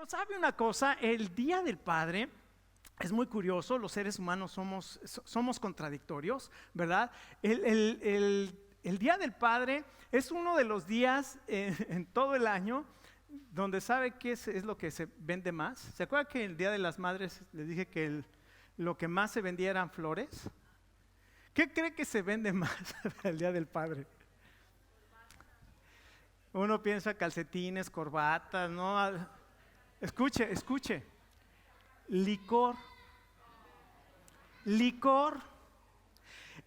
¿sabe una cosa? El Día del Padre es muy curioso, los seres humanos somos contradictorios, ¿verdad? El Día del Padre es uno de los días en todo el año donde sabe qué es lo que se vende más. ¿Se acuerda que el Día de las Madres les dije que lo que más se vendía eran flores? ¿Qué cree que se vende más el Día del Padre? Uno piensa calcetines, corbatas, ¿no? Escuche. Licor.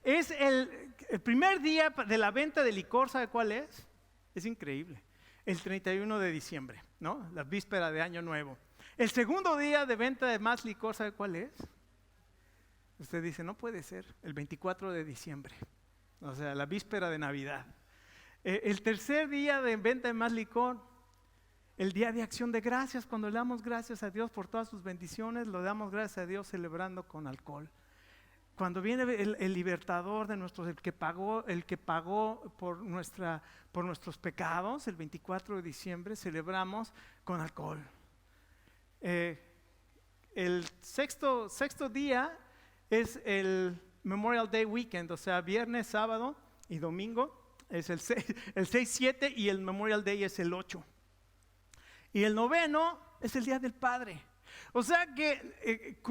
Es el primer día de la venta de licor, ¿sabe cuál es? Es increíble. El 31 de diciembre, ¿no? La víspera de Año Nuevo. El segundo día de venta de más licor, ¿sabe cuál es? Usted dice, no puede ser, el 24 de diciembre. O sea, la víspera de Navidad. El tercer día de venta de más licor, el día de acción de gracias, cuando le damos gracias a Dios por todas sus bendiciones, lo damos gracias a Dios celebrando con alcohol. Cuando viene el libertador de el que pagó por nuestros pecados, el 24 de diciembre, celebramos con alcohol. El sexto día es el Memorial Day Weekend, o sea, viernes, sábado y domingo. Es el 6, 7 y el Memorial Day es el 8. Y el noveno es el Día del Padre. O sea que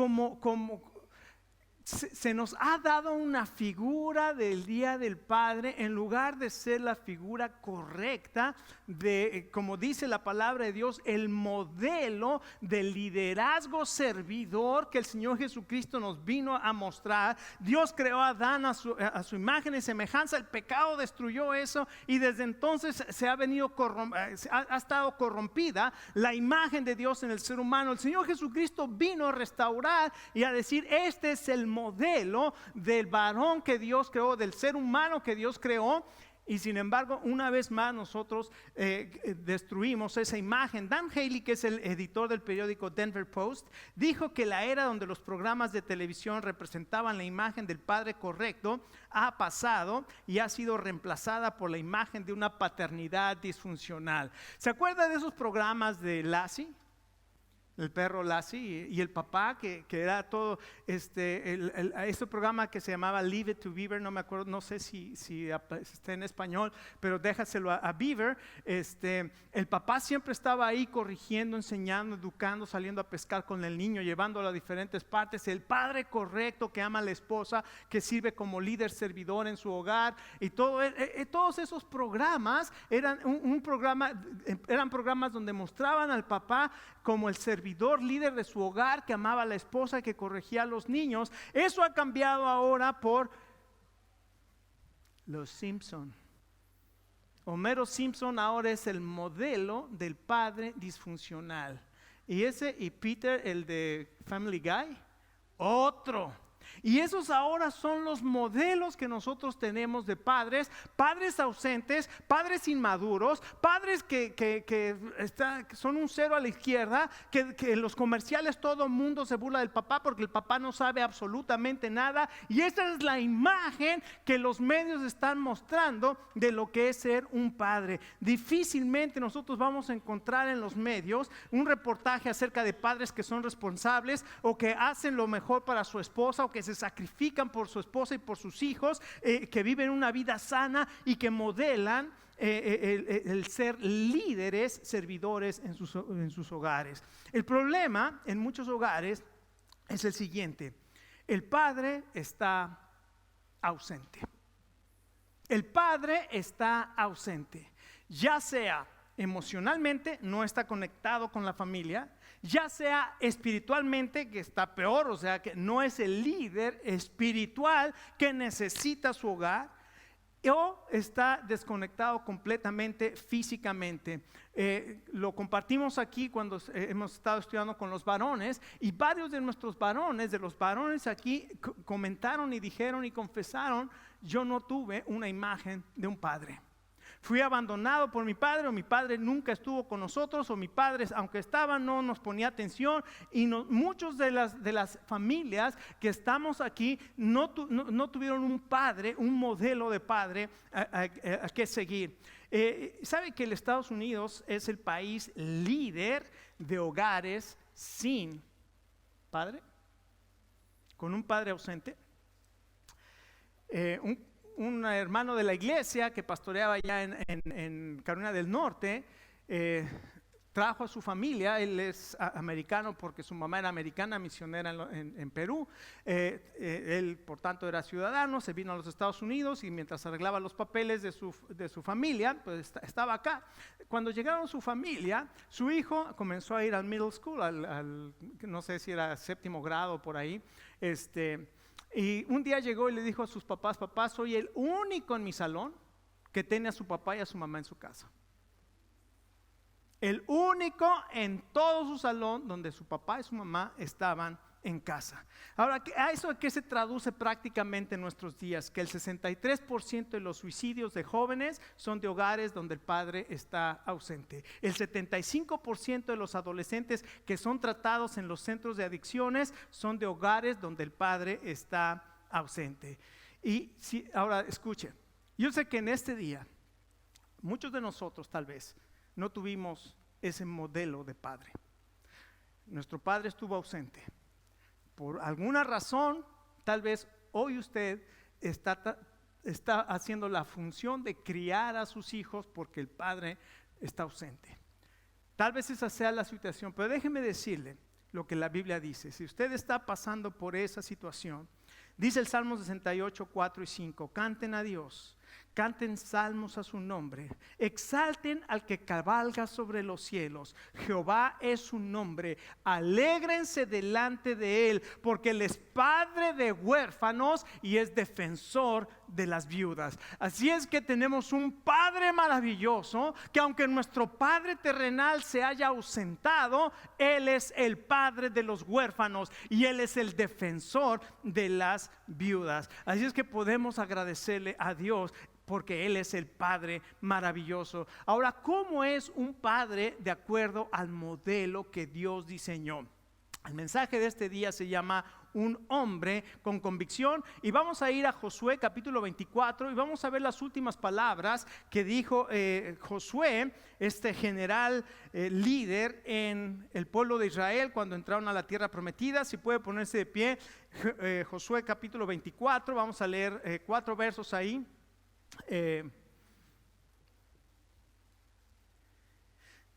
se nos ha dado una figura del Día del Padre en lugar de ser la figura correcta de, como dice la palabra de Dios, el modelo del liderazgo servidor que el Señor Jesucristo nos vino a mostrar. Dios creó a Adán a su imagen y semejanza, el pecado destruyó eso y desde entonces ha estado corrompida la imagen de Dios en el ser humano. El Señor Jesucristo vino a restaurar y a decir, este es el modelo del varón que Dios creó, del ser humano que Dios creó, y sin embargo una vez más nosotros destruimos esa imagen. Dan Haley, que es el editor del periódico Denver Post, dijo que la era donde los programas de televisión representaban la imagen del padre correcto ha pasado y ha sido reemplazada por la imagen de una paternidad disfuncional. ¿Se acuerda de esos programas de Lassie? El perro Lassie y el papá que era todo este programa que se llamaba Leave It to Beaver, no me acuerdo, no sé si está en español, pero déjaselo a Beaver. El papá siempre estaba ahí corrigiendo, enseñando, educando, saliendo a pescar con el niño, llevándolo a diferentes partes. El padre correcto que ama a la esposa, que sirve como líder servidor en su hogar, y todos esos programas eran eran programas donde mostraban al papá como el servidor líder de su hogar, que amaba a la esposa, que corregía a los niños. Eso ha cambiado ahora por los Simpson. Homero Simpson ahora es el modelo del padre disfuncional. Y Peter, el de Family Guy, otro. Y esos ahora son los modelos que nosotros tenemos de padres ausentes, padres inmaduros, padres que son un cero a la izquierda, que en los comerciales todo el mundo se burla del papá porque el papá no sabe absolutamente nada. Y esa es la imagen que los medios están mostrando de lo que es ser un padre. Difícilmente nosotros vamos a encontrar en los medios un reportaje acerca de padres que son responsables o que hacen lo mejor para su esposa, o que se sacrifican por su esposa y por sus hijos, que viven una vida sana y que modelan el ser líderes, servidores en sus hogares. El problema en muchos hogares es el siguiente: el padre está ausente. El padre está ausente, ya sea emocionalmente, no está conectado con la familia, ya sea espiritualmente, que está peor, o sea que no es el líder espiritual que necesita su hogar, o está desconectado completamente físicamente. Lo compartimos aquí cuando hemos estado estudiando con los varones, y varios de nuestros varones, de los varones aquí, comentaron y dijeron y confesaron: yo no tuve una imagen de un padre. Fui abandonado por mi padre, o mi padre nunca estuvo con nosotros, o mi padre, aunque estaba, no nos ponía atención. Y muchos de las familias que estamos aquí no tuvieron un padre, un modelo de padre a que seguir. ¿Sabe que el Estados Unidos es el país líder de hogares sin padre? Con un padre ausente. Un hermano de la iglesia que pastoreaba allá en Carolina del Norte, trajo a su familia. Él es americano porque su mamá era americana, misionera en Perú. Él, por tanto, era ciudadano, se vino a los Estados Unidos y mientras arreglaba los papeles de su familia, pues estaba acá. Cuando llegaron su familia, su hijo comenzó a ir al middle school, no sé si era 7º grado por ahí. Y un día llegó y le dijo a sus papás: papá, soy el único en mi salón que tiene a su papá y a su mamá en su casa. El único en todo su salón donde su papá y su mamá estaban en casa. Ahora, ¿a eso a qué se traduce prácticamente en nuestros días? Que el 63% de los suicidios de jóvenes son de hogares donde el padre está ausente. El 75% de los adolescentes que son tratados en los centros de adicciones son de hogares donde el padre está ausente. Y ahora escuche, yo sé que en este día muchos de nosotros tal vez no tuvimos ese modelo de padre. Nuestro padre estuvo ausente. Por alguna razón, tal vez hoy usted está haciendo la función de criar a sus hijos porque el padre está ausente. Tal vez esa sea la situación, pero déjeme decirle lo que la Biblia dice. Si usted está pasando por esa situación, dice el Salmo 68, 4 y 5, canten a Dios. Canten salmos a su nombre, exalten al que cabalga sobre los cielos. Jehová es su nombre, alégrense delante de él, porque él es padre de huérfanos y es defensor de las viudas. Así es que tenemos un Padre maravilloso, que aunque nuestro Padre terrenal se haya ausentado, él es el Padre de los huérfanos y él es el defensor de las viudas. Así es que podemos agradecerle a Dios porque Él es el Padre maravilloso. Ahora, ¿cómo es un padre de acuerdo al modelo que Dios diseñó? El mensaje de este día se llama un hombre con convicción, y vamos a ir a Josué capítulo 24 y vamos a ver las últimas palabras que dijo Josué, este general líder en el pueblo de Israel cuando entraron a la tierra prometida. Si puede ponerse de pie, Josué capítulo 24, vamos a leer 4 versos ahí.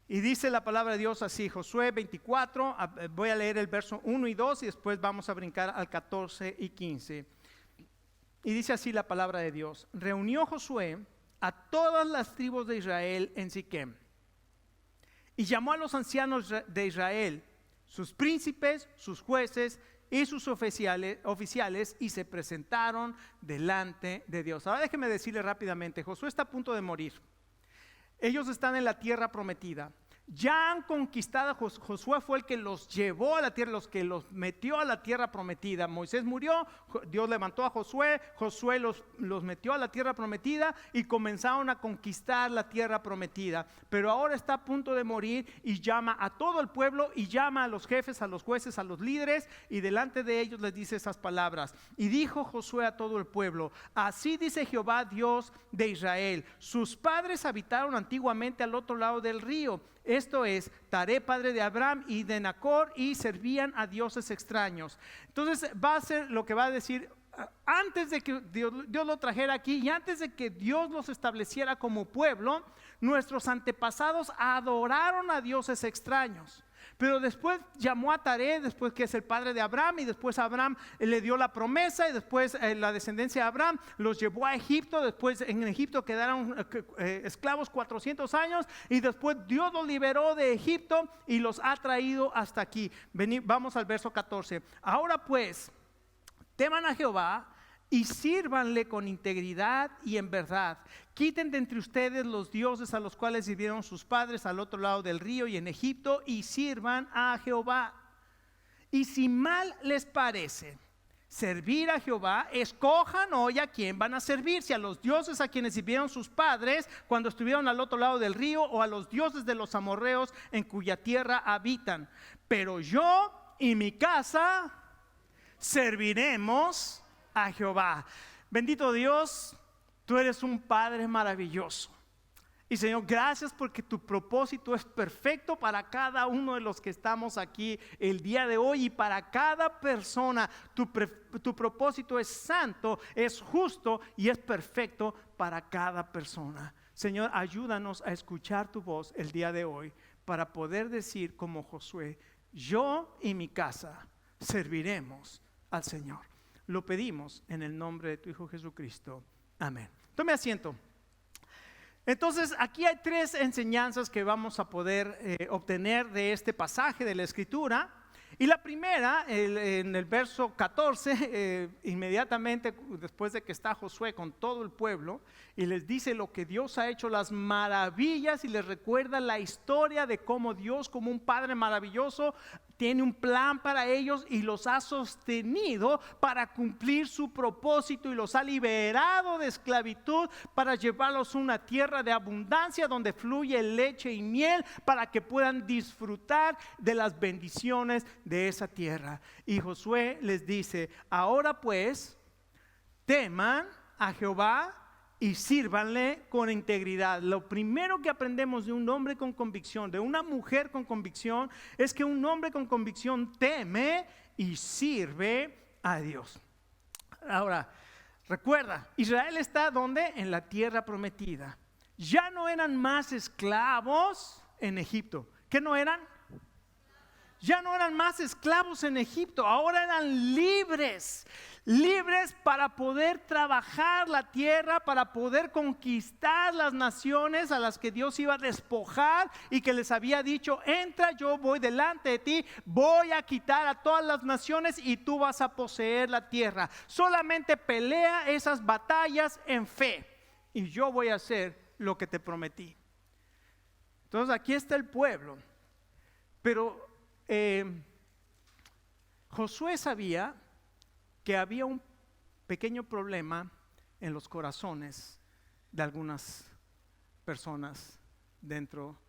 Y dice la palabra de Dios así, Josué 24, voy a leer el verso 1 y 2 y después vamos a brincar al 14 y 15. Y dice así la palabra de Dios: reunió Josué a todas las tribus de Israel en Siquem y llamó a los ancianos de Israel, sus príncipes, sus jueces y sus oficiales, y se presentaron delante de Dios. Ahora déjeme decirle rápidamente, Josué está a punto de morir. Ellos están en la tierra prometida. Ya han conquistado. Josué fue el que los llevó a la tierra, los que los metió a la tierra prometida. Moisés murió, Dios levantó a Josué, Josué los metió a la tierra prometida y comenzaron a conquistar la tierra prometida. Pero ahora está a punto de morir y llama a todo el pueblo y llama a los jefes, a los jueces, a los líderes, y delante de ellos les dice esas palabras. Y dijo Josué a todo el pueblo: así dice Jehová, Dios de Israel: sus padres habitaron antiguamente al otro lado del río, esto es, Taré, padre de Abraham y de Nacor, y servían a dioses extraños. Entonces va a ser lo que va a decir: antes de que Dios lo trajera aquí y antes de que Dios los estableciera como pueblo, nuestros antepasados adoraron a dioses extraños. Pero después llamó a Taré, después que es el padre de Abraham, y después Abraham le dio la promesa, y después la descendencia de Abraham los llevó a Egipto. Después en Egipto quedaron esclavos 400 años, y después Dios los liberó de Egipto y los ha traído hasta aquí. Vamos al verso 14. Ahora pues, teman a Jehová y sírvanle con integridad y en verdad. Quiten de entre ustedes los dioses a los cuales sirvieron sus padres al otro lado del río y en Egipto, y sirvan a Jehová. Y si mal les parece servir a Jehová, escojan hoy a quién van a servir: si a los dioses a quienes sirvieron sus padres cuando estuvieron al otro lado del río, o a los dioses de los amorreos en cuya tierra habitan. Pero yo y mi casa serviremos a Jehová. Bendito Dios, tú eres un Padre maravilloso. Y Señor, gracias porque tu propósito es perfecto para cada uno de los que estamos aquí el día de hoy y para cada persona. Tu propósito es santo, es justo y es perfecto para cada persona. Señor, ayúdanos a escuchar tu voz el día de hoy para poder decir como Josué: yo y mi casa serviremos al Señor. Lo pedimos en el nombre de tu Hijo Jesucristo. Amén. Tome asiento. Entonces, aquí hay 3 enseñanzas que vamos a poder obtener de este pasaje de la Escritura. Y la primera, en el verso 14, inmediatamente después de que está Josué con todo el pueblo y les dice lo que Dios ha hecho, las maravillas, y les recuerda la historia de cómo Dios, como un Padre maravilloso, tiene un plan para ellos y los ha sostenido para cumplir su propósito y los ha liberado de esclavitud para llevarlos a una tierra de abundancia donde fluye leche y miel para que puedan disfrutar de las bendiciones de esa tierra. Y Josué les dice: ahora pues, teman a Jehová y sírvanle con integridad. Lo primero que aprendemos de un hombre con convicción, de una mujer con convicción, es que un hombre con convicción teme y sirve a Dios. Ahora, recuerda, Israel está ¿dónde? En la tierra prometida. Ya no eran más esclavos en Egipto. ¿Qué no eran? Ya no eran más esclavos en Egipto, ahora eran libres para poder trabajar la tierra, para poder conquistar las naciones a las que Dios iba a despojar y que les había dicho: entra, yo voy delante de ti, voy a quitar a todas las naciones y tú vas a poseer la tierra. Solamente pelea esas batallas en fe y yo voy a hacer lo que te prometí. Entonces aquí está el pueblo, pero Josué sabía que había un pequeño problema en los corazones de algunas personas dentro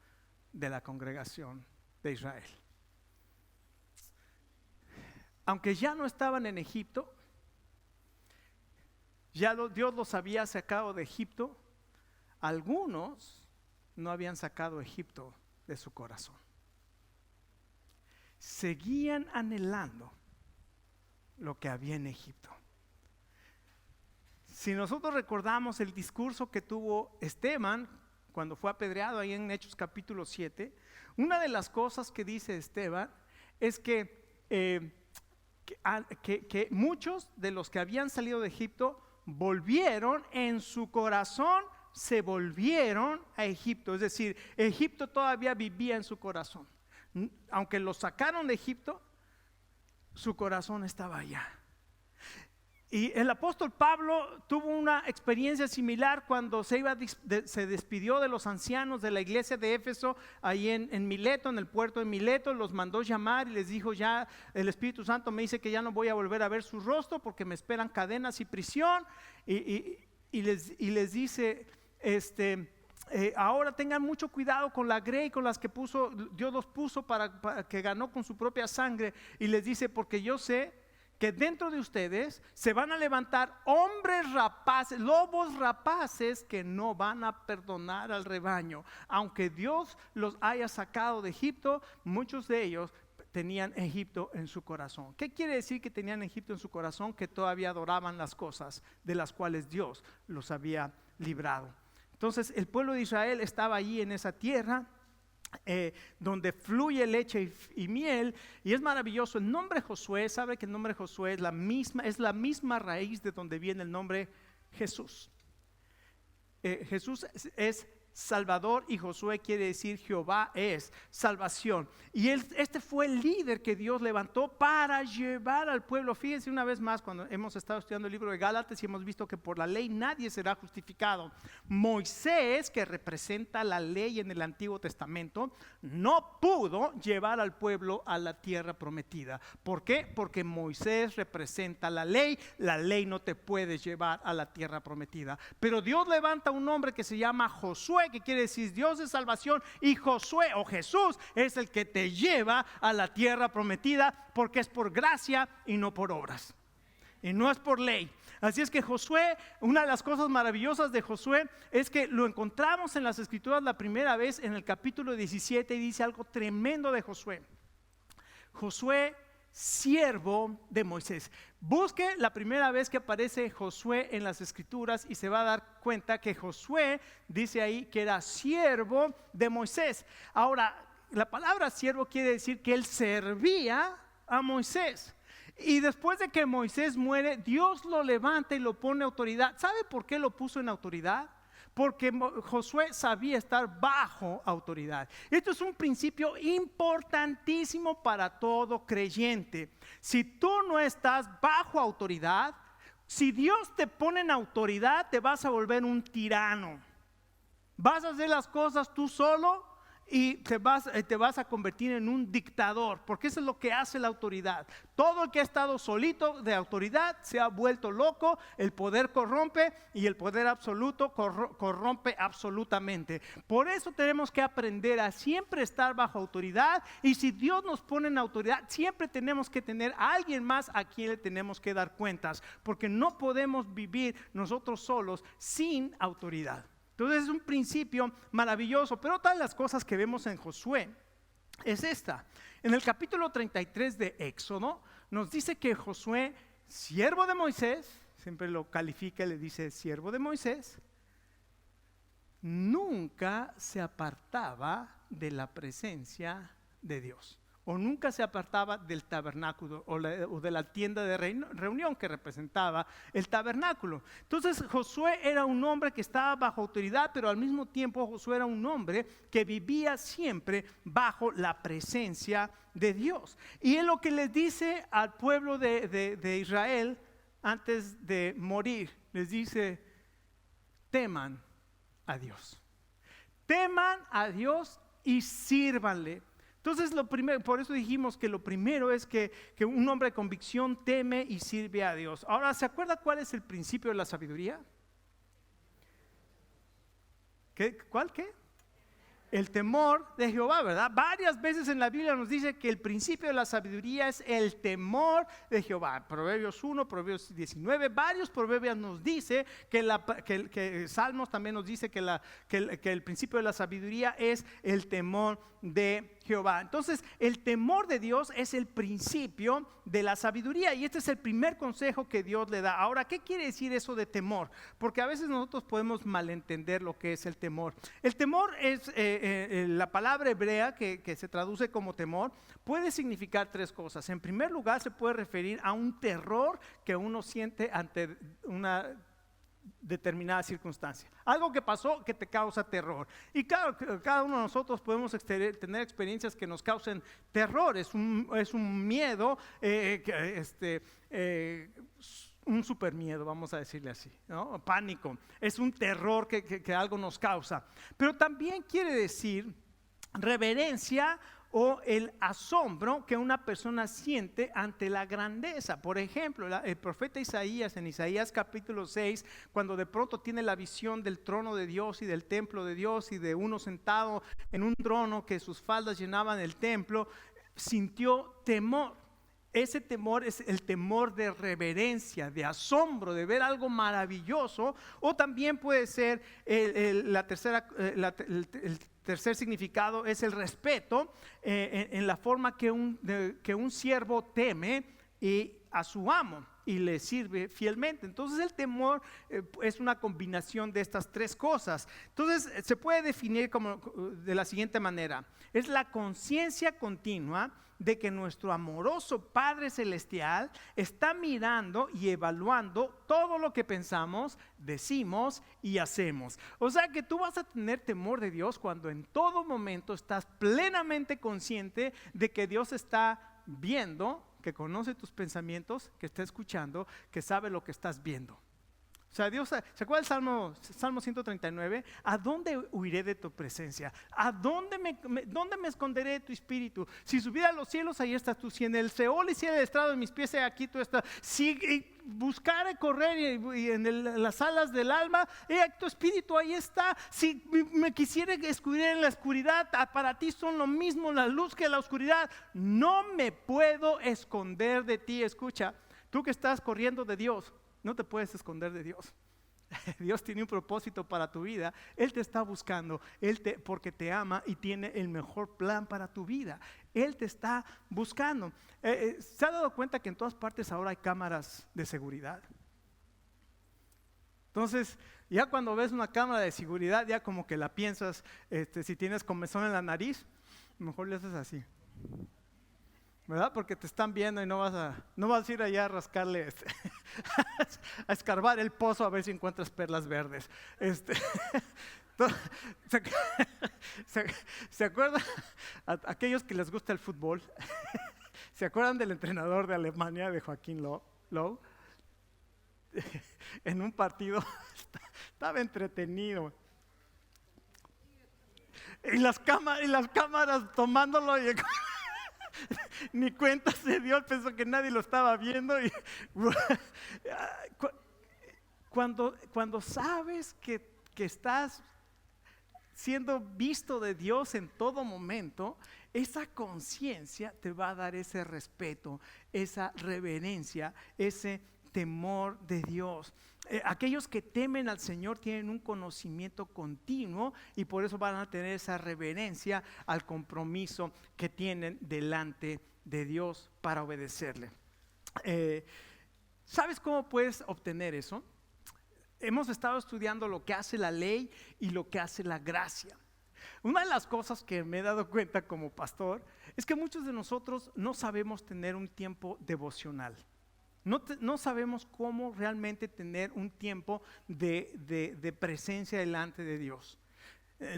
de la congregación de Israel. Aunque ya no estaban en Egipto, ya Dios los había sacado de Egipto, algunos no habían sacado Egipto de su corazón. Seguían anhelando lo que había en Egipto. Si nosotros recordamos el discurso que tuvo Esteban cuando fue apedreado ahí en Hechos capítulo 7, una de las cosas que dice Esteban es que muchos de los que habían salido de Egipto volvieron en su corazón, se volvieron a Egipto. Es decir, Egipto todavía vivía en su corazón. Aunque los sacaron de Egipto, su corazón estaba allá. Y el apóstol Pablo tuvo una experiencia similar cuando se despidió de los ancianos de la iglesia de Éfeso, ahí en Mileto, en el puerto de Mileto. Los mandó llamar y les dijo: ya el Espíritu Santo me dice que ya no voy a volver a ver su rostro porque me esperan cadenas y prisión. Y les dice: ahora tengan mucho cuidado con la grey con las que Dios los puso para que ganó con su propia sangre. Y les dice: porque yo sé que dentro de ustedes se van a levantar hombres rapaces, lobos rapaces, que no van a perdonar al rebaño. Aunque Dios los haya sacado de Egipto, muchos de ellos tenían Egipto en su corazón. ¿Qué quiere decir que tenían Egipto en su corazón? Que todavía adoraban las cosas de las cuales Dios los había librado. Entonces el pueblo de Israel estaba allí en esa tierra donde fluye leche y miel, y es maravilloso. El nombre Josué, sabe que el nombre Josué es la misma raíz de donde viene el nombre Jesús. Jesús es Salvador y Josué quiere decir Jehová es salvación. Y este fue el líder que Dios levantó para llevar al pueblo. Fíjense una vez más, cuando hemos estado estudiando el libro de Gálatas y hemos visto que por la ley nadie será justificado. Moisés, que representa la ley en el Antiguo Testamento, no pudo llevar al pueblo a la tierra prometida. ¿Por qué? Porque Moisés representa la ley no te puede llevar a la tierra prometida. Pero Dios levanta un hombre que se llama Josué, que quiere decir Dios de salvación, y Josué o Jesús es el que te lleva a la tierra prometida, porque es por gracia y no por obras, y no es por ley. Así es que Josué, una de las cosas maravillosas de Josué es que lo encontramos en las Escrituras la primera vez en el capítulo 17 y dice algo tremendo de Josué. Josué, siervo de Moisés. Busque la primera vez que aparece Josué en las Escrituras y se va a dar cuenta que Josué dice ahí que era siervo de Moisés. Ahora, la palabra siervo quiere decir que él servía a Moisés. Y después de que Moisés muere, Dios lo levanta y lo pone autoridad. ¿Sabe por qué lo puso en autoridad? Porque Josué sabía estar bajo autoridad. Esto es un principio importantísimo para todo creyente. Si tú no estás bajo autoridad, si Dios te pone en autoridad, te vas a volver un tirano. Vas a hacer las cosas tú solo y te vas a convertir en un dictador, porque eso es lo que hace la autoridad. Todo el que ha estado solito de autoridad se ha vuelto loco. El poder corrompe y el poder absoluto corrompe absolutamente. Por eso tenemos que aprender a siempre estar bajo autoridad, y si Dios nos pone en autoridad, siempre tenemos que tener a alguien más a quien le tenemos que dar cuentas, porque no podemos vivir nosotros solos sin autoridad. Entonces es un principio maravilloso, pero otra de las cosas que vemos en Josué es esta. En el capítulo 33 de Éxodo nos dice que Josué, siervo de Moisés, siempre lo califica y le dice siervo de Moisés, nunca se apartaba de la presencia de Dios. O nunca se apartaba del tabernáculo o de la tienda de reunión que representaba el tabernáculo. Entonces Josué era un hombre que estaba bajo autoridad, pero al mismo tiempo Josué era un hombre que vivía siempre bajo la presencia de Dios. Y es lo que les dice al pueblo de Israel antes de morir. Les dice: teman a Dios. Teman a Dios y sírvanle. Entonces lo primero, por eso dijimos que lo primero es que un hombre de convicción teme y sirve a Dios. Ahora, ¿se acuerda cuál es el principio de la sabiduría? ¿Cuál qué? El temor de Jehová, ¿verdad? Varias veces en la Biblia nos dice que el principio de la sabiduría es el temor de Jehová. Proverbios 1, Proverbios 19, varios proverbios nos dice que Salmos también nos dice que el principio de la sabiduría es el temor de Jehová. Entonces, el temor de Dios es el principio de la sabiduría, y este es el primer consejo que Dios le da. Ahora, ¿qué quiere decir eso de temor? Porque a veces nosotros podemos malentender lo que es el temor. El temor es la palabra hebrea que se traduce como temor, puede significar tres cosas. En primer lugar, se puede referir a un terror que uno siente ante una determinada circunstancia, algo que pasó que te causa terror. Y claro, cada uno de nosotros podemos tener experiencias que nos causen terror. Es un miedo, un super miedo, vamos a decirle así, ¿no? Pánico, es un terror que algo nos causa. Pero también quiere decir reverencia o el asombro que una persona siente ante la grandeza. Por ejemplo, el profeta Isaías, en Isaías capítulo 6, cuando de pronto tiene la visión del trono de Dios y del templo de Dios y de uno sentado en un trono que sus faldas llenaban el templo, sintió temor. Ese temor es el temor de reverencia, de asombro, de ver algo maravilloso. O también puede ser el tercer significado es el respeto, en la forma que un siervo teme a su amo y le sirve fielmente. Entonces el temor es una combinación de estas tres cosas. Entonces se puede definir de la siguiente manera: es la conciencia continua de que nuestro amoroso Padre Celestial está mirando y evaluando todo lo que pensamos, decimos y hacemos. O sea que tú vas a tener temor de Dios cuando en todo momento estás plenamente consciente de que Dios está viendo, que conoce tus pensamientos, que está escuchando, que sabe lo que estás viendo. O sea, Dios, ¿se acuerda el Salmo 139? ¿A dónde huiré de tu presencia? ¿A dónde me esconderé de tu espíritu? Si subiera a los cielos, ahí estás tú. Si en el Seol hiciera el estrado de mis pies, aquí tú estás. Si buscara correr y en las alas del alma, tu espíritu ahí está. Si me quisiera escudriñar en la oscuridad, para ti son lo mismo la luz que la oscuridad. No me puedo esconder de ti. Escucha, tú que estás corriendo de Dios, no te puedes esconder de Dios. Dios tiene un propósito para tu vida. Él te está buscando, porque te ama y tiene el mejor plan para tu vida. Él te está buscando. ¿Se ha dado cuenta que en todas partes ahora hay cámaras de seguridad? Entonces, ya cuando ves una cámara de seguridad, ya como que la piensas, si tienes comezón en la nariz, mejor le haces así, ¿verdad? Porque te están viendo y no vas a ir allá a rascarle, a escarbar el pozo a ver si encuentras perlas verdes. ¿Se acuerdan? Aquellos que les gusta el fútbol, ¿se acuerdan del entrenador de Alemania, de Joachim Löw? En un partido estaba entretenido. Y las cámaras tomándolo y ni cuenta se dio, pensó que nadie lo estaba viendo. Cuando sabes que estás siendo visto de Dios en todo momento, esa conciencia te va a dar ese respeto, esa reverencia, ese temor de Dios. Aquellos que temen al Señor tienen un conocimiento continuo y por eso van a tener esa reverencia al compromiso que tienen delante de Dios para obedecerle. ¿Sabes cómo puedes obtener eso? Hemos estado estudiando lo que hace la ley y lo que hace la gracia. Una de las cosas que me he dado cuenta como pastor es que muchos de nosotros no sabemos tener un tiempo devocional. No sabemos cómo realmente tener un tiempo de presencia delante de Dios.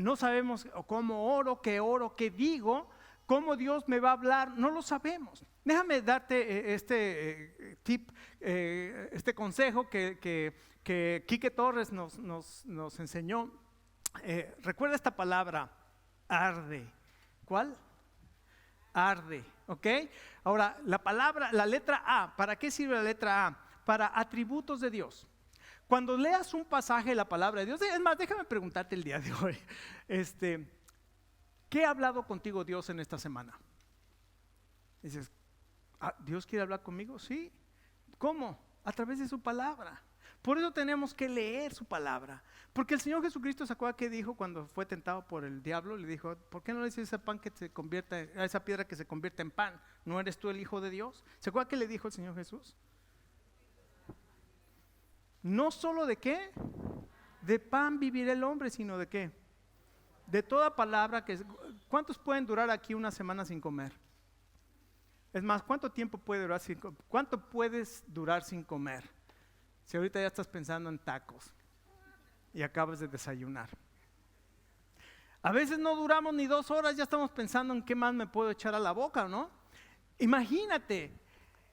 No sabemos cómo oro, qué digo, cómo Dios me va a hablar, no lo sabemos. Déjame darte este tip, este consejo que Quique Torres nos enseñó. Recuerda esta palabra, arde. ¿Cuál? Arde, ¿ok? Ahora, la letra A, ¿para qué sirve la letra A? Para atributos de Dios. Cuando leas un pasaje de la palabra de Dios, es más, déjame preguntarte el día de hoy, ¿qué ha hablado contigo Dios en esta semana? Dices, ¿Dios quiere hablar conmigo? Sí. ¿Cómo? A través de su palabra. Por eso tenemos que leer su palabra. Porque el Señor Jesucristo, ¿se acuerda que dijo cuando fue tentado por el diablo? Le dijo, ¿por qué no le dices a esa piedra que se convierta en pan? ¿No eres tú el Hijo de Dios? ¿Se acuerda que le dijo el Señor Jesús? No solo de qué, de pan vivirá el hombre, sino de qué, de toda palabra que... ¿Cuántos pueden durar aquí una semana sin comer? Es más, ¿cuánto tiempo puede durar cuánto puedes durar sin comer? Si ahorita ya estás pensando en tacos y acabas de desayunar. A veces no duramos ni 2 horas, ya estamos pensando en qué más me puedo echar a la boca, ¿no? Imagínate,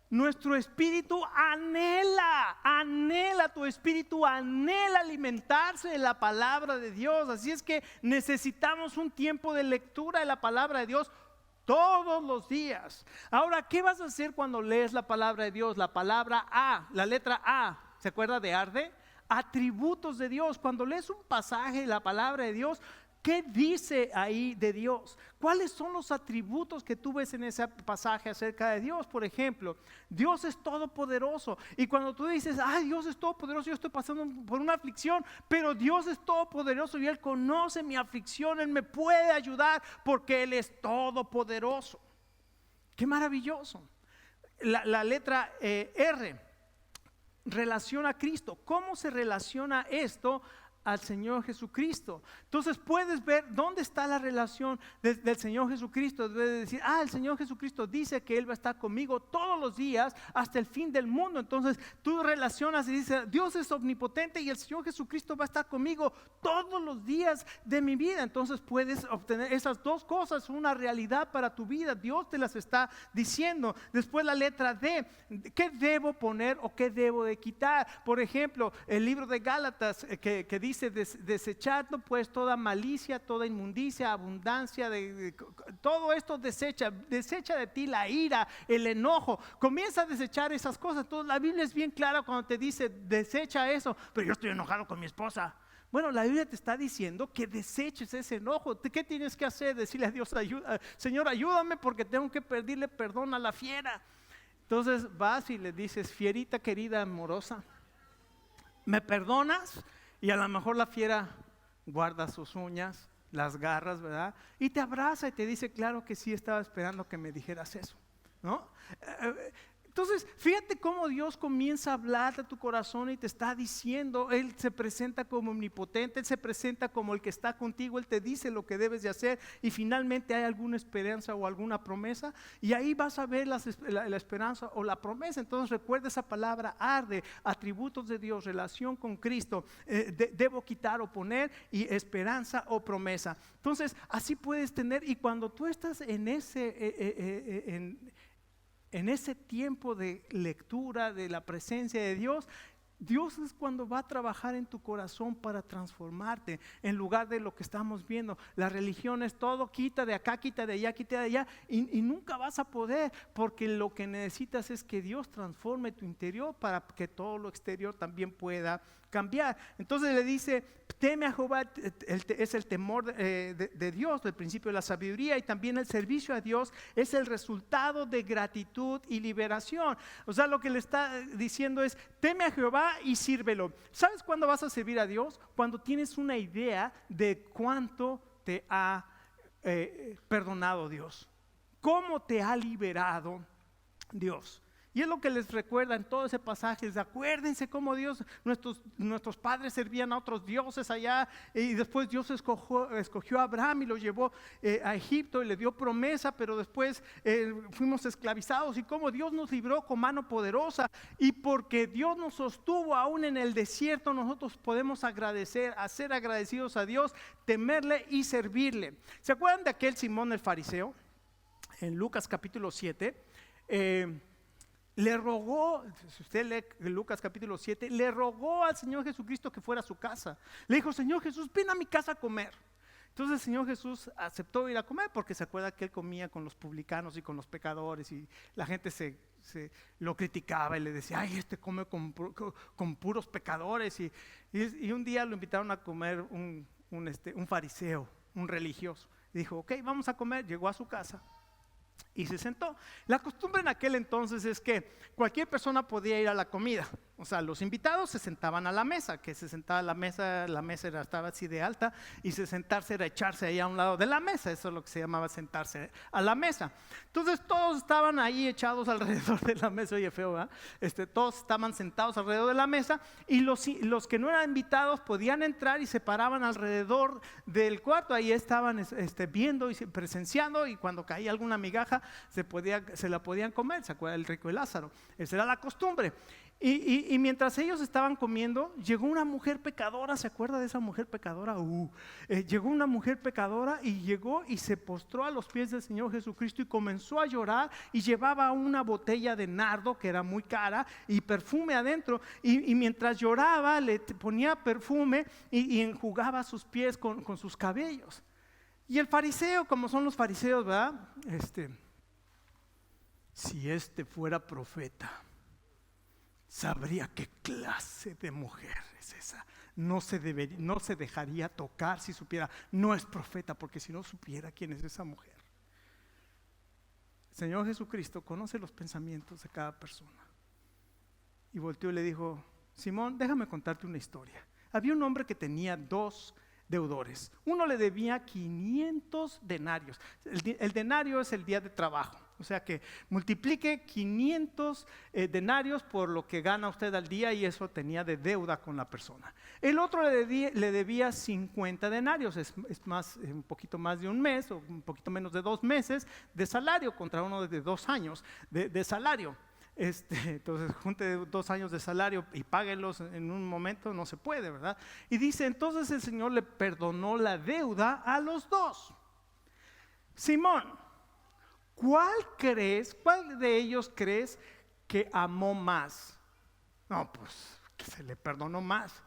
nuestro espíritu tu espíritu anhela alimentarse de la palabra de Dios. Así es que necesitamos un tiempo de lectura de la palabra de Dios todos los días. Ahora, ¿qué vas a hacer cuando lees la palabra de Dios? La palabra A, la letra A, ¿se acuerda de arde? Atributos de Dios. Cuando lees un pasaje de la palabra de Dios, ¿qué dice ahí de Dios? ¿Cuáles son los atributos que tú ves en ese pasaje acerca de Dios? Por ejemplo, Dios es todopoderoso. Y cuando tú dices, Dios es todopoderoso, yo estoy pasando por una aflicción, pero Dios es todopoderoso y Él conoce mi aflicción, Él me puede ayudar porque Él es todopoderoso. ¡Qué maravilloso! La letra R, relaciona a Cristo. ¿Cómo se relaciona esto al Señor Jesucristo? Entonces puedes ver dónde está la relación del Señor Jesucristo. Debes decir, el Señor Jesucristo dice que Él va a estar conmigo todos los días hasta el fin del mundo. Entonces tú relacionas y dices, Dios es omnipotente y el Señor Jesucristo va a estar conmigo todos los días de mi vida. Entonces puedes obtener esas dos cosas, una realidad para tu vida. Dios te las está diciendo. Después la letra D, ¿qué debo poner o qué debo de quitar? Por ejemplo, el libro de Gálatas que dice, desechando pues toda malicia, toda inmundicia, abundancia de todo esto, desecha de ti la ira, el enojo, comienza a desechar esas cosas. Entonces la Biblia es bien clara cuando te dice desecha eso, pero yo estoy enojado con mi esposa. Bueno, la Biblia te está diciendo que deseches ese enojo. ¿Qué tienes que hacer? Decirle a Dios, Señor, ayúdame porque tengo que pedirle perdón a la fiera. Entonces vas y le dices, fierita querida, amorosa, ¿Me perdonas? Y a lo mejor la fiera guarda sus uñas, las garras, ¿verdad? Y te abraza y te dice, claro que sí, estaba esperando que me dijeras eso, ¿no? Entonces, fíjate cómo Dios comienza a hablar a tu corazón y te está diciendo, Él se presenta como omnipotente, Él se presenta como el que está contigo, Él te dice lo que debes de hacer y finalmente hay alguna esperanza o alguna promesa y ahí vas a ver la esperanza o la promesa. Entonces recuerda esa palabra, arde, atributos de Dios, relación con Cristo, debo quitar o poner y esperanza o promesa. Entonces, así puedes tener y cuando tú estás en ese tiempo de lectura de la presencia de Dios, Dios es cuando va a trabajar en tu corazón para transformarte, en lugar de lo que estamos viendo. La religión es todo, quita de acá, quita de allá, quita de allá, y nunca vas a poder, porque lo que necesitas es que Dios transforme tu interior para que todo lo exterior también pueda cambiar. Entonces le dice, teme a Jehová, es el temor de Dios, del principio de la sabiduría, y también el servicio a Dios es el resultado de gratitud y liberación. O sea, lo que le está diciendo es, teme a Jehová y sírvelo. ¿Sabes cuándo vas a servir a Dios? Cuando tienes una idea de cuánto te ha perdonado Dios, cómo te ha liberado Dios. Y es lo que les recuerda en todo ese pasaje. Acuérdense cómo Dios, nuestros padres servían a otros dioses allá, y después Dios escogió a Abraham y lo llevó a Egipto y le dio promesa, pero después fuimos esclavizados, y cómo Dios nos libró con mano poderosa, y porque Dios nos sostuvo aún en el desierto, nosotros podemos agradecer, a ser agradecidos a Dios, temerle y servirle. ¿Se acuerdan de aquel Simón el fariseo? En Lucas capítulo 7, le rogó, si usted lee Lucas capítulo 7, le rogó al Señor Jesucristo que fuera a su casa. Le dijo, Señor Jesús, ven a mi casa a comer. Entonces el Señor Jesús aceptó ir a comer, porque se acuerda que Él comía con los publicanos y con los pecadores, y la gente lo criticaba y le decía, ay, come con puros pecadores. Y un día lo invitaron a comer un fariseo, un religioso. Y dijo, ok, vamos a comer. Llegó a su casa y se sentó. La costumbre en aquel entonces es que cualquier persona podía ir a la comida. O sea, los invitados se sentaban a la mesa, que se sentaba a la mesa estaba así de alta, y sentarse era echarse ahí a un lado de la mesa. Eso es lo que se llamaba sentarse a la mesa. Entonces todos estaban ahí echados alrededor de la mesa. Oye, feo, ¿verdad? Todos estaban sentados alrededor de la mesa, y los que no eran invitados podían entrar y se paraban alrededor del cuarto. Ahí estaban viendo y presenciando, y cuando caía alguna migaja se la podían comer. ¿Se acuerda del rico de Lázaro? Esa era la costumbre. Y mientras ellos estaban comiendo, llegó una mujer pecadora. ¿Se acuerda de esa mujer pecadora? Llegó una mujer pecadora y llegó y se postró a los pies del Señor Jesucristo y comenzó a llorar, y llevaba una botella de nardo que era muy cara y perfume adentro, y mientras lloraba le ponía perfume y enjugaba sus pies con sus cabellos. Y el fariseo, como son los fariseos, ¿verdad? Si fuera profeta, sabría qué clase de mujer es esa. No se dejaría tocar si supiera. No es profeta, porque si no supiera quién es esa mujer. El Señor Jesucristo conoce los pensamientos de cada persona. Y volteó y le dijo, Simón, déjame contarte una historia. Había un hombre que tenía 2 deudores. Uno le debía 500 denarios. El denario es el día de trabajo. O sea que multiplique 500 denarios por lo que gana usted al día, y eso tenía de deuda con la persona. El otro le debía 50 denarios, es un poquito más de un mes, o un poquito menos de 2 meses de salario, contra uno de 2 años de salario. Entonces junte 2 años de salario y páguelos en un momento, no se puede, ¿verdad? Y dice, entonces el Señor le perdonó la deuda a los 2. Simón, ¿cuál de ellos crees que amó más? No, pues que se le perdonó más.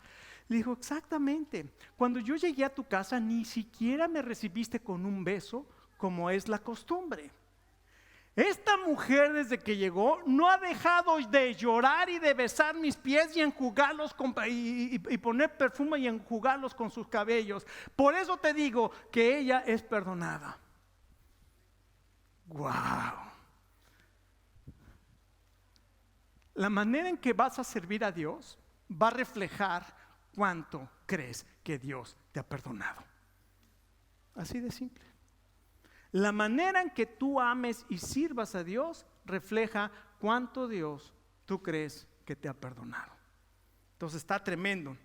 Le dijo, exactamente, cuando yo llegué a tu casa ni siquiera me recibiste con un beso, como es la costumbre. Esta mujer, desde que llegó, no ha dejado de llorar y de besar mis pies y enjugarlos y poner perfume y enjugarlos con sus cabellos. Por eso te digo que ella es perdonada. ¡Wow! La manera en que vas a servir a Dios va a reflejar cuánto crees que Dios te ha perdonado. Así de simple. La manera en que tú ames y sirvas a Dios refleja cuánto Dios tú crees que te ha perdonado. Entonces está tremendo.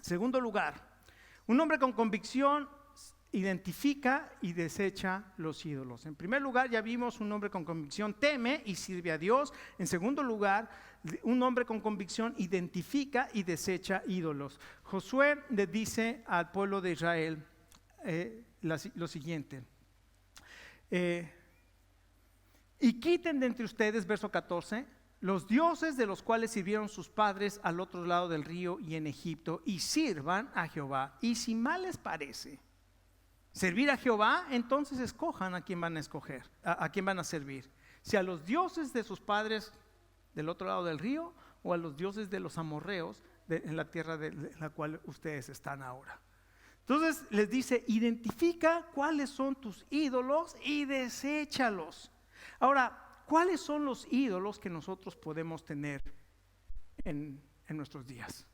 Segundo lugar, un hombre con convicción identifica y desecha los ídolos. En primer lugar, ya vimos, un hombre con convicción teme y sirve a Dios. En segundo lugar, un hombre con convicción identifica y desecha ídolos. Josué le dice al pueblo de Israel lo siguiente: y quiten de entre ustedes, verso 14, los dioses de los cuales sirvieron sus padres al otro lado del río y en Egipto, y sirvan a Jehová. Y si mal les parece servir a Jehová, entonces escojan a quién van a escoger, a quién van a servir. Si a los dioses de sus padres del otro lado del río, o a los dioses de los amorreos en la tierra de la cual ustedes están ahora. Entonces les dice: identifica cuáles son tus ídolos y deséchalos. Ahora, ¿cuáles son los ídolos que nosotros podemos tener en nuestros días?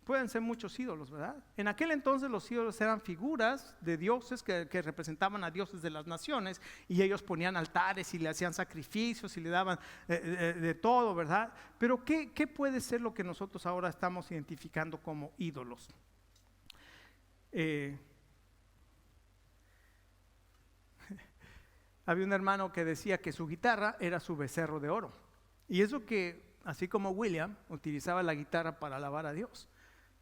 Pueden ser muchos ídolos, ¿verdad? En aquel entonces los ídolos eran figuras de dioses que representaban a dioses de las naciones, y ellos ponían altares y le hacían sacrificios y le daban de todo, ¿verdad? Pero ¿qué puede ser lo que nosotros ahora estamos identificando como ídolos? Había un hermano que decía que su guitarra era su becerro de oro, y eso que, así como William, utilizaba la guitarra para alabar a Dios.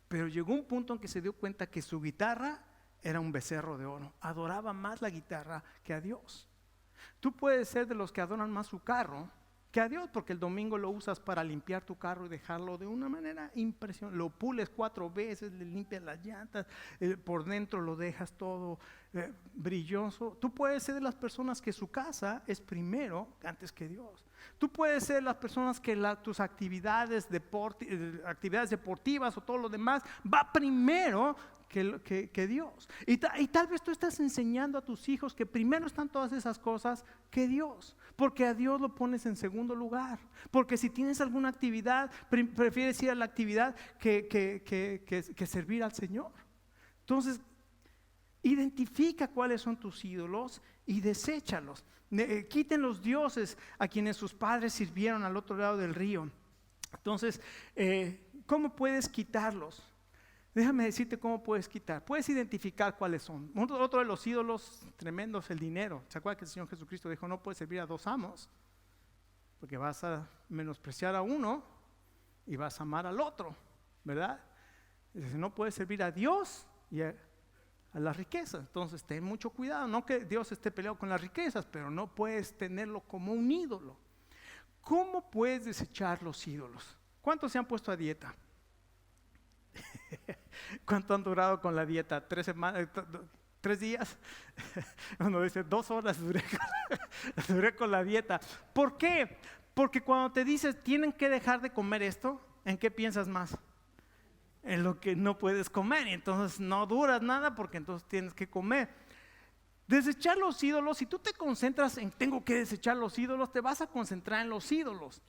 Pero llegó un punto en que se dio cuenta que su guitarra era un becerro de oro. Adoraba más la guitarra que a Dios. Tú puedes ser de los que adoran más su carro que a Dios, porque el domingo lo usas para limpiar tu carro y dejarlo de una manera impresionante. Lo pules 4 veces, le limpias las llantas, por dentro lo dejas todo brilloso. Tú puedes ser de las personas que su casa es primero antes que Dios. Tú puedes ser las personas que tus actividades deportivas o todo lo demás va primero que Dios. Y tal vez tú estás enseñando a tus hijos que primero están todas esas cosas que Dios, porque a Dios lo pones en segundo lugar. Porque si tienes alguna actividad, prefieres ir a la actividad que servir al Señor. Entonces, identifica cuáles son tus ídolos y deséchalos. Quiten los dioses a quienes sus padres sirvieron al otro lado del río. Entonces, ¿cómo puedes quitarlos? Déjame decirte cómo puedes quitar. Puedes identificar cuáles son. Otro de los ídolos tremendos, el dinero. ¿Se acuerdan que el Señor Jesucristo dijo: no puedes servir a 2 amos? Porque vas a menospreciar a uno y vas a amar al otro, ¿verdad? Dice: no puedes servir a Dios y a la riqueza. Entonces ten mucho cuidado. No que Dios esté peleado con las riquezas, pero no puedes tenerlo como un ídolo. ¿Cómo puedes desechar los ídolos? ¿Cuántos se han puesto a dieta? ¿Cuánto han durado con la dieta? 3 semanas, 3 días. Uno dice 2 horas duré con la dieta. ¿Por qué? Porque cuando te dices tienen que dejar de comer esto, ¿en qué piensas más? En lo que no puedes comer, y entonces no duras nada, porque entonces tienes que comer. Desechar los ídolos, si tú te concentras en tengo que desechar los ídolos, te vas a concentrar en los ídolos.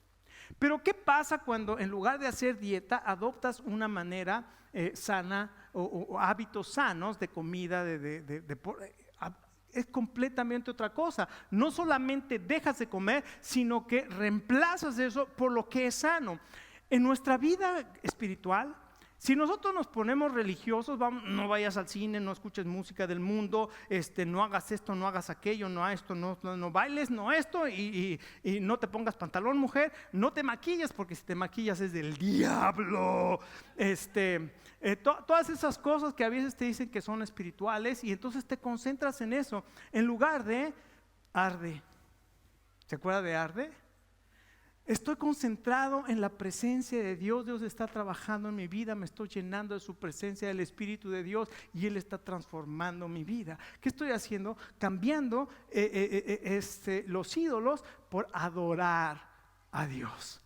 Pero ¿qué pasa cuando en lugar de hacer dieta adoptas una manera sana o hábitos sanos de comida? Es completamente otra cosa. No solamente dejas de comer, sino que reemplazas eso por lo que es sano. En nuestra vida espiritual, si nosotros nos ponemos religiosos, no vayas al cine, no escuches música del mundo, no hagas esto, no hagas aquello, no esto, no bailes, no esto, y no te pongas pantalón, mujer, no te maquilles, porque si te maquillas es del diablo. Todas esas cosas que a veces te dicen que son espirituales, y entonces te concentras en eso, en lugar de arde. ¿Se acuerda de arde? Estoy concentrado en la presencia de Dios. Dios está trabajando en mi vida, me estoy llenando de su presencia, del Espíritu de Dios, y Él está transformando mi vida. ¿Qué estoy haciendo? Cambiando los ídolos por adorar a Dios.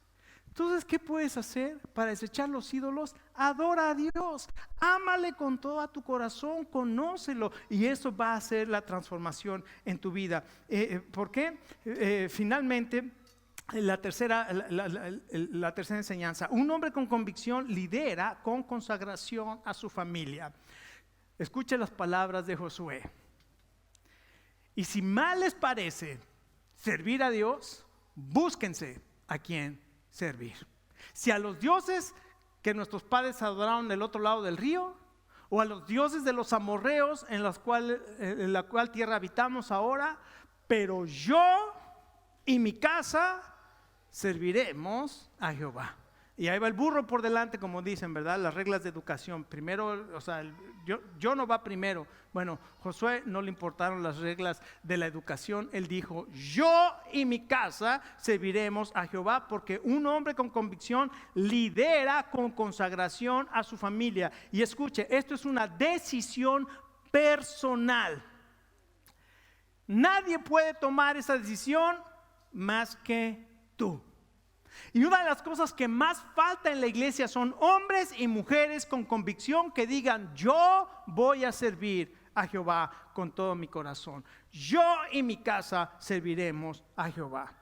Entonces, ¿qué puedes hacer para desechar los ídolos? Adora a Dios, ámale con todo tu corazón, conócelo, y eso va a hacer la transformación en tu vida. ¿Por qué? Finalmente, la tercera enseñanza. Un hombre con convicción lidera con consagración a su familia. Escuche las palabras de Josué. Y si mal les parece servir a Dios, búsquense a quien servir. Si a los dioses que nuestros padres adoraron del otro lado del río, o a los dioses de los amorreos en la cual tierra habitamos ahora, pero yo y mi casa serviremos a Jehová. Y ahí va el burro por delante, como dicen, ¿verdad? Las reglas de educación. Primero, o sea, yo no va primero. Bueno, Josué no le importaron las reglas de la educación. Él dijo, yo y mi casa serviremos a Jehová, porque un hombre con convicción lidera con consagración a su familia. Y escuche, esto es una decisión personal. Nadie puede tomar esa decisión más que tú. Y una de las cosas que más falta en la iglesia son hombres y mujeres con convicción que digan, yo voy a servir a Jehová con todo mi corazón. Yo y mi casa serviremos a Jehová.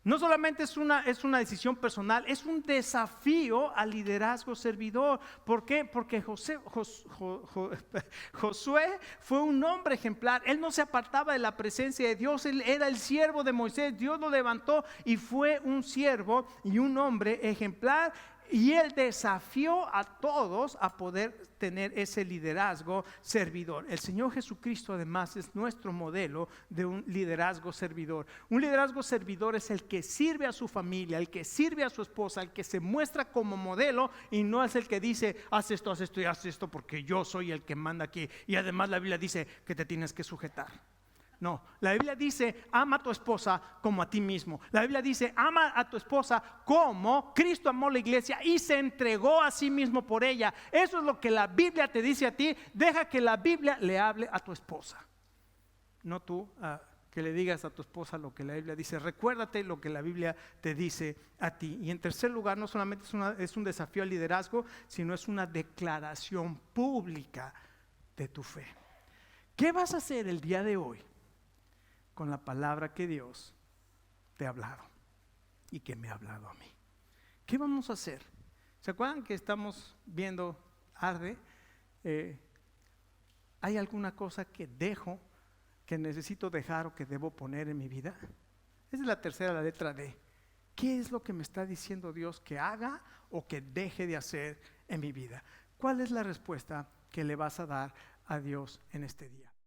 No solamente es una decisión personal, es un desafío al liderazgo servidor. ¿Por qué? Porque Josué fue un hombre ejemplar. Él no se apartaba de la presencia de Dios. Él era el siervo de Moisés. Dios lo levantó y fue un siervo y un hombre ejemplar. Y él desafió a todos a poder tener ese liderazgo servidor. El Señor Jesucristo además es nuestro modelo de un liderazgo servidor. Un liderazgo servidor es el que sirve a su familia, el que sirve a su esposa, el que se muestra como modelo y no es el que dice, haz esto y haz esto porque yo soy el que manda aquí. Y además la Biblia dice que te tienes que sujetar. No, la Biblia dice, ama a tu esposa como a ti mismo. La Biblia dice, ama a tu esposa como Cristo amó la iglesia y se entregó a sí mismo por ella. Eso es lo que la Biblia te dice a ti. Deja que la Biblia le hable a tu esposa. No tú que le digas a tu esposa lo que la Biblia dice. Recuérdate lo que la Biblia te dice a ti. Y en tercer lugar, no solamente es un desafío al liderazgo, sino es una declaración pública de tu fe. ¿Qué vas a hacer el día de hoy con la palabra que Dios te ha hablado y que me ha hablado a mí? ¿Qué vamos a hacer? ¿Se acuerdan que estamos viendo Arde? ¿Hay alguna cosa que necesito dejar o que debo poner en mi vida? Esa es la tercera, la letra D. ¿Qué es lo que me está diciendo Dios que haga o que deje de hacer en mi vida? ¿Cuál es la respuesta que le vas a dar a Dios en este día?